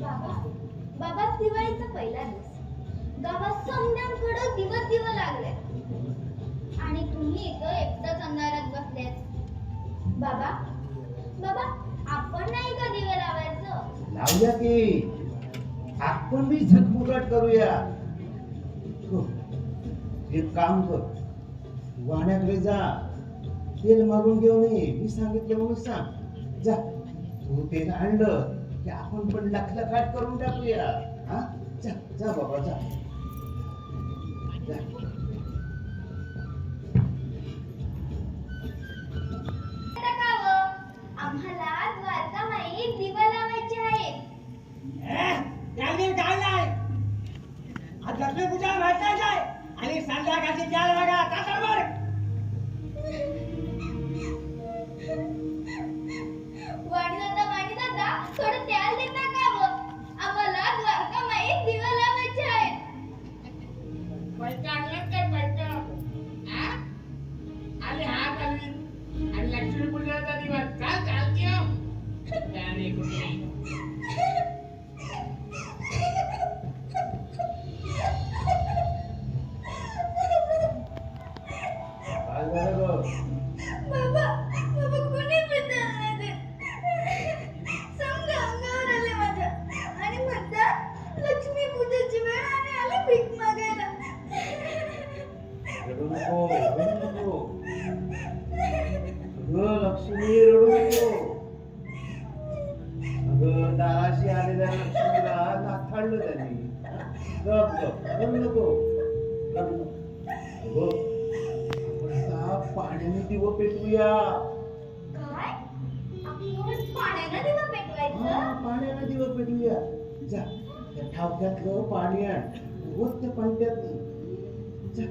बाबा बाबा दिवाळीचा पहिला दिवस गावात समद्यांकडे दिवस दिवा लागले आणि तुम्ही इथं एकटंच अंधारात बसलेत. बाबा बाबा आपण नाही का दिवे लावायचं? लावूया की आपण बी झटमुट करूया. एक काम कर, वाण्याकडे जा, तेल मागून घेऊन ये. मी सांगितलं म्हणून सांग. जा, तू तेल आणलं की आपण पण लखलखाट करून टाकूया. हा, जा जा बाबा जा. आम्हाला द्वारकामाई दिवा लावायचे आहे. आज लक्ष्मी पूजा व्हायचं आहे आणि संध्याकाळची 4 वागा तासावर वाणी दादा थोडं त्याल देता का व? आम्हाला द्वारकामाई दिवा लावायचे आहे. पैसा आणला काय पैसा आणि हा चालली आणि लक्ष्मी पूजेचा दिवस का चालते त्याने कुठे बाबा बाबा कोणी बदल नाही देत. समजा अंगावर आले माझ्या आणि म्हणतात लक्ष्मी पूजेची वेळ आणि आले भीक मागायला. रडू नको, रडू नको. अगं लक्ष्मी, रडू नको. अगं दाराशी आलेल्या लक्ष्मीला नाथाळलं त्यांनी. गप गप, रडू नको, रडू नको. अगं पाण्याने दिवं पेटवूया. काय आपण पाण्यानं दिवा पेटवायचं? पाण्याने दिवं पेटवूया. जा, त्या ठावक्यातलं पाणी आण. रोज त्या पाण्यात जा.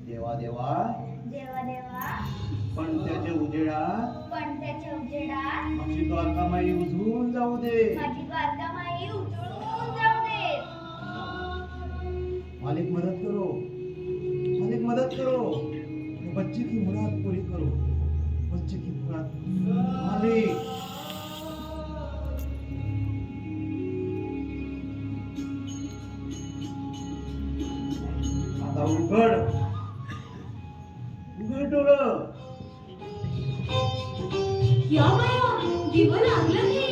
देवा देवा देवा देवा पण त्याच्या उजेडात माझी द्वारकामाई उजळून जाऊ दे. माझी द्वारकामाई उजळून जाऊ दे. मालिक मदत करो, मालिक मदत करो. बच्चे की मुराद पूरी करो, बच्चे की मुराद. मालिक आता उघड, उघड डोळं. या बाया दिवं लागलं की.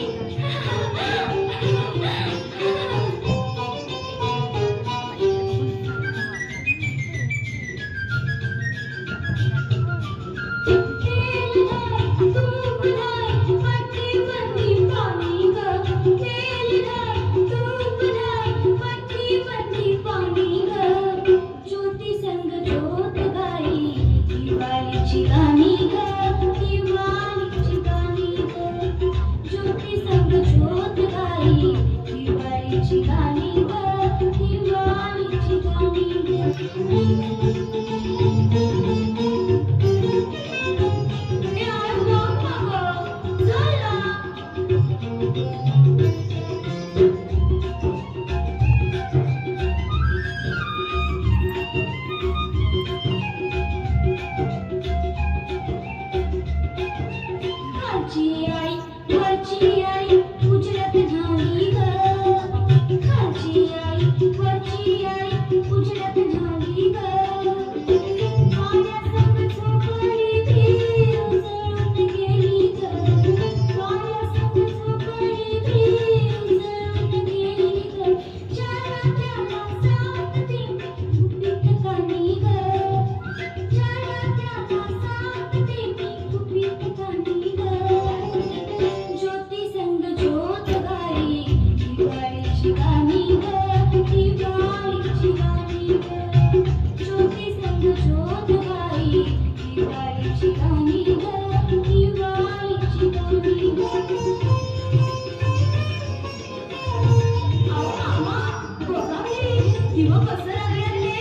दिव कसं लागले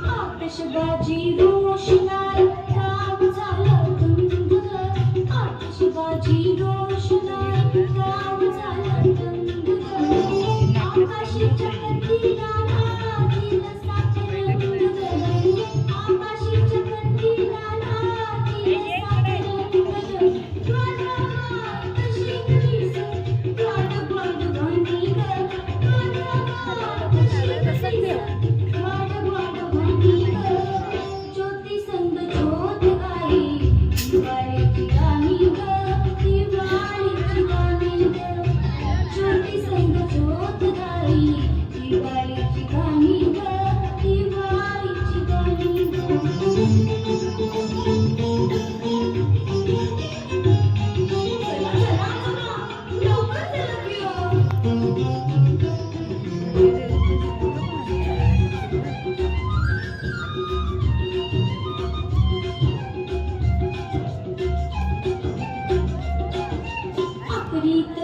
आकाशबाजी रोषणाई काम झालं गंग आकाशबाजी रोषणाई काम झालं गंग आकाशीच्या कंदीला लागील साखर रंग आकाशीच्या कंदीला लागील साखर रंग वादळात कशी कशीस वाद वाद गाणी ग वादळात कशी कशीस वाद वाद गाणी ग ज्योती संग ज्योत गाई दिवाळीची गाणी ग दिवाळीची गाणी ग ज्योती संग ज्योत गाई दिवाळीची गाणी ग दिवाळीची गाणी ग चला चला चला लवकर चला की अकरीत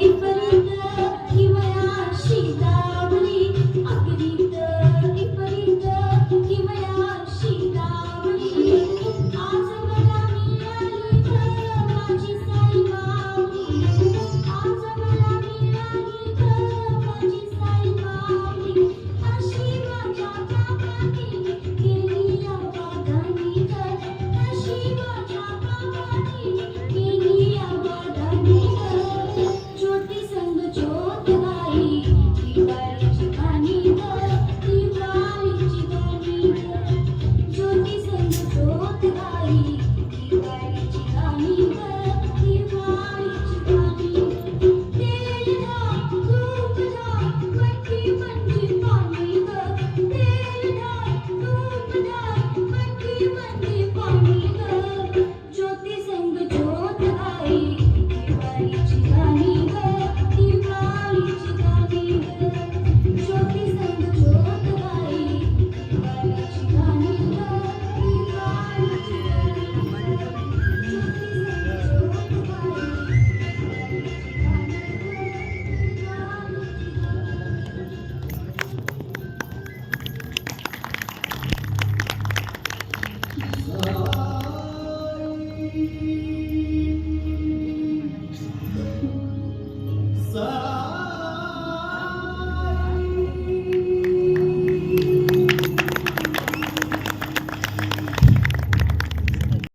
इपरीत हिवयाशी दावली अकरीत इपरीत हिवयाशी दावली आज मला मिळाली ग माझी साई माऊली आज मला मिळाली ग माझी साई माऊली अशी माझ्या बाबांनी केली या वादानी ग अशी माझ्या बाबांनी केली या वादानी ग ज्योती संग ज्योत गाई दिवाळीची गाणी ग दिवाळीची गाणी ग ज्योती संग ज्योत गाई दिवाळीची गाणी ग दिवाळीची गाणी तेल धाम तूप धाम मटकी मंदी पाणी ग तेल धाम तूप धाम मटकी मंदी पाणी ग ज्योती संग ज्योत गाई दिवाळीची गाणी ग दिवाळीची गाणी ग ज्योती संग ज्योत गाई दिवाळीची गाणी ग दिवाळीची गाणी ग ज्योती संग ज्योत गाई सा